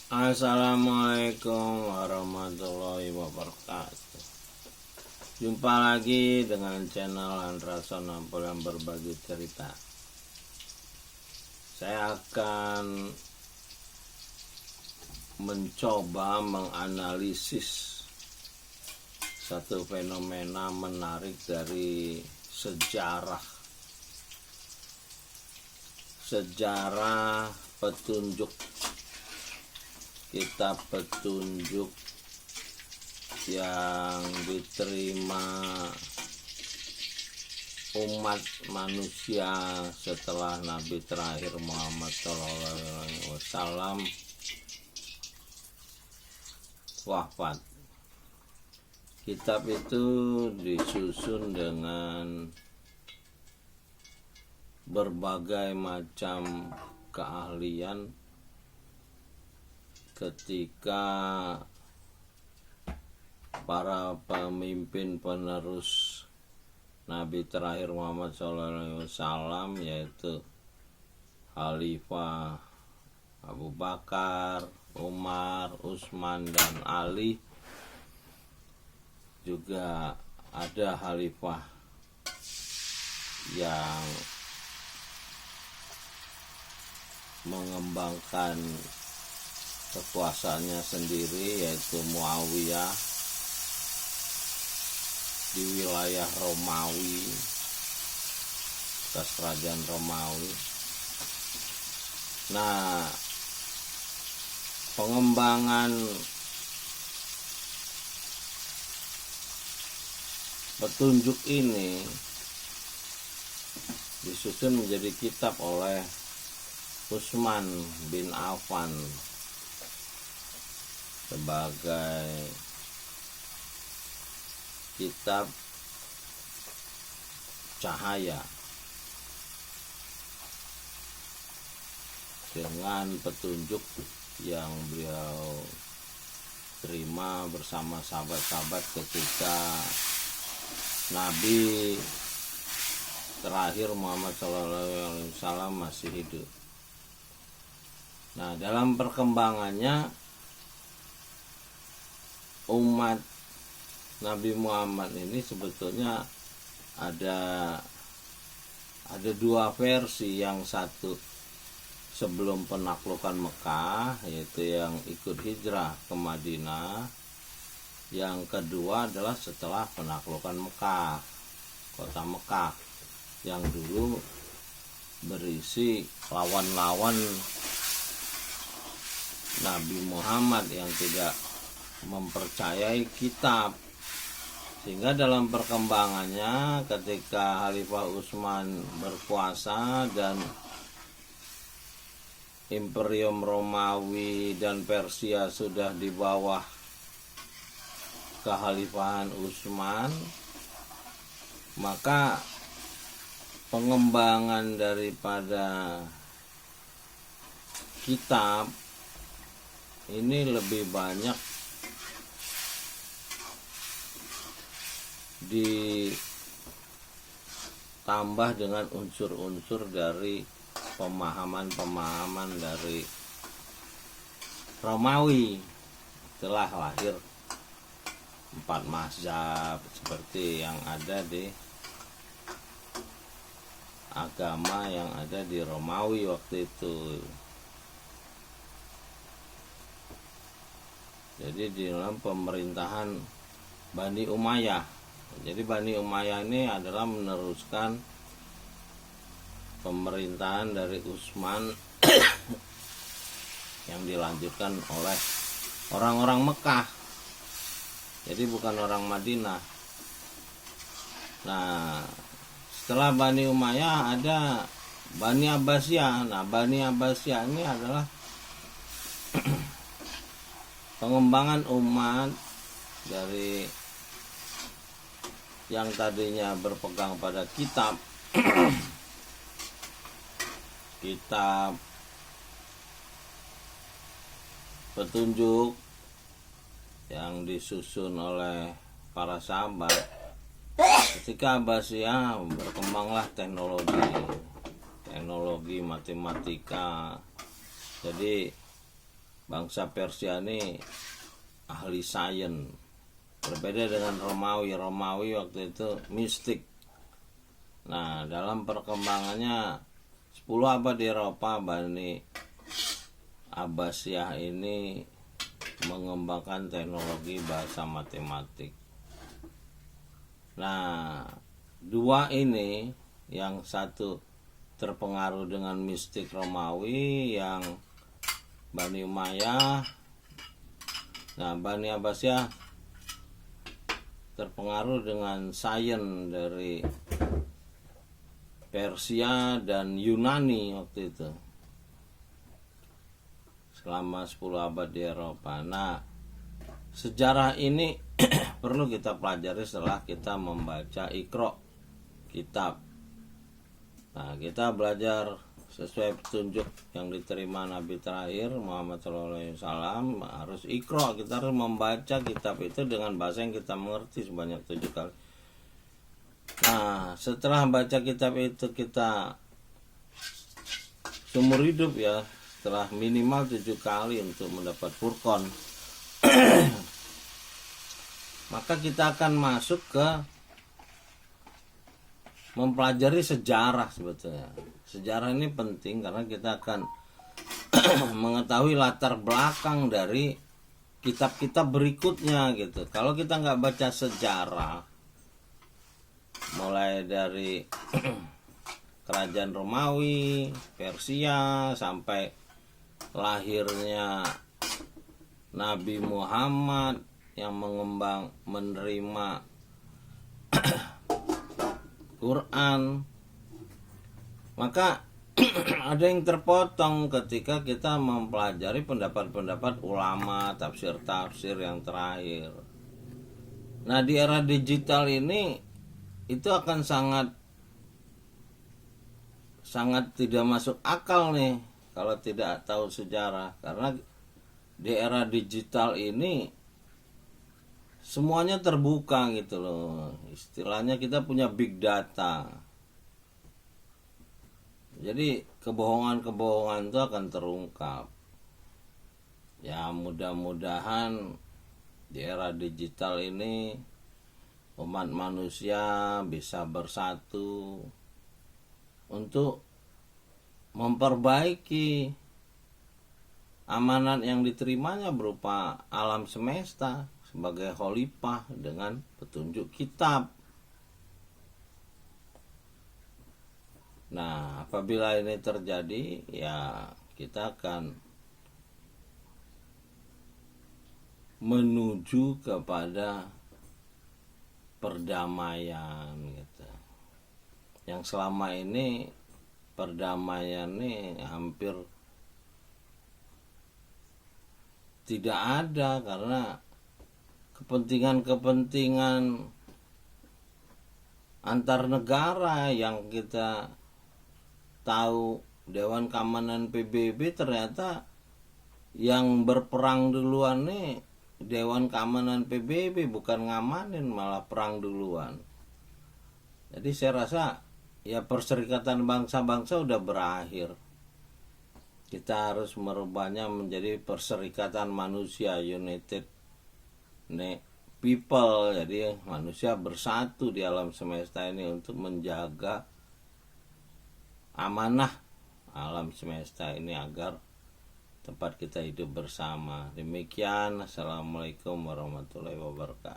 Assalamualaikum warahmatullahi wabarakatuh. Jumpa lagi dengan channel Andra Sonampol yang berbagi cerita. Saya akan mencoba menganalisis satu fenomena menarik dari sejarah petunjuk, kitab petunjuk yang diterima umat manusia setelah Nabi terakhir Muhammad SAW wafat. Kitab itu disusun dengan berbagai macam keahlian ketika para pemimpin penerus Nabi terakhir Muhammad SAW, yaitu Khalifah Abu Bakar, Umar, Utsman, dan Ali, juga ada khalifah yang mengembangkan kekuasaannya sendiri, yaitu Muawiyah di wilayah Romawi, bekas kerajaan Romawi. Nah, pengembangan petunjuk ini disusun menjadi kitab oleh Utsman bin Affan sebagai kitab cahaya dengan petunjuk yang beliau terima bersama sahabat-sahabat ketika Nabi terakhir Muhammad SAW masih hidup. Nah, dalam perkembangannya umat Nabi Muhammad ini sebetulnya ada dua versi. Yang satu sebelum penaklukan Mekah, yaitu yang ikut hijrah ke Madinah. Yang kedua adalah setelah penaklukan Mekah, kota Mekah, yang dulu berisi lawan-lawan Nabi Muhammad yang tidak mempercayai kitab. Sehingga dalam perkembangannya ketika Khalifah Utsman berkuasa dan Imperium Romawi dan Persia sudah di bawah kekhalifahan Utsman, maka pengembangan daripada kitab ini lebih banyak ditambah dengan unsur-unsur dari pemahaman dari Romawi. Telah lahir 4 mazhab seperti yang ada di agama yang ada di Romawi waktu itu. Jadi di dalam pemerintahan Bani Umayyah. Jadi Bani Umayyah ini adalah meneruskan pemerintahan dari Utsman yang dilanjutkan oleh orang-orang Mekah. Jadi bukan orang Madinah. Nah, setelah Bani Umayyah ada Bani Abbasiyah. Nah, Bani Abbasiyah ini adalah pengembangan umat dari yang tadinya berpegang pada kitab kitab petunjuk yang disusun oleh para sahabat. Ketika Abbasiyah berkembanglah teknologi matematika. Jadi bangsa Persia ini ahli sains. Berbeda dengan Romawi. Romawi waktu itu mistik. Nah, dalam perkembangannya 10 abad di Eropa, Bani Abbasiyah ini mengembangkan teknologi bahasa matematik. Nah, dua ini, yang satu terpengaruh dengan mistik Romawi, yang Bani Umayyah. Nah, Bani Abbasiyah terpengaruh dengan sains dari Persia dan Yunani waktu itu selama 10 abad di Eropa. Nah, sejarah ini perlu kita pelajari setelah kita membaca Iqra, kitab. Nah, kita belajar sesuai petunjuk yang diterima Nabi terakhir Muhammad SAW, harus Iqra. Kita harus membaca kitab itu dengan bahasa yang kita mengerti sebanyak 7 kali. Nah, setelah baca kitab itu kita seumur hidup ya, setelah minimal 7 kali untuk mendapat Furqan, maka kita akan masuk ke mempelajari sejarah. Sebetulnya sejarah ini penting karena kita akan mengetahui latar belakang dari kitab-kitab berikutnya gitu. Kalau kita nggak baca sejarah, mulai dari kerajaan Romawi, Persia, sampai lahirnya Nabi Muhammad yang menerima Quran, maka ada yang terpotong ketika kita mempelajari pendapat-pendapat ulama, tafsir-tafsir yang terakhir. Nah, di era digital ini itu akan sangat tidak masuk akal nih kalau tidak tahu sejarah, karena di era digital ini semuanya terbuka gitu loh. Istilahnya kita punya big data. Jadi kebohongan-kebohongan itu akan terungkap. Ya, mudah-mudahan di era digital ini umat manusia bisa bersatu untuk memperbaiki amanat yang diterimanya berupa alam semesta sebagai khalifah dengan petunjuk kitab. Nah, apabila ini terjadi, ya kita akan menuju kepada perdamaian gitu. Yang selama ini perdamaian ini hampir tidak ada karena kepentingan-kepentingan antar negara yang kita tahu. Dewan Keamanan PBB ternyata yang berperang duluan nih Dewan Keamanan PBB, bukan ngamanin, malah perang duluan. Jadi saya rasa ya perserikatan bangsa-bangsa udah berakhir. Kita harus merubahnya menjadi perserikatan manusia, United People. Jadi manusia bersatu di alam semesta ini untuk menjaga amanah alam semesta ini agar tempat kita hidup bersama. Demikian, assalamualaikum warahmatullahi wabarakatuh.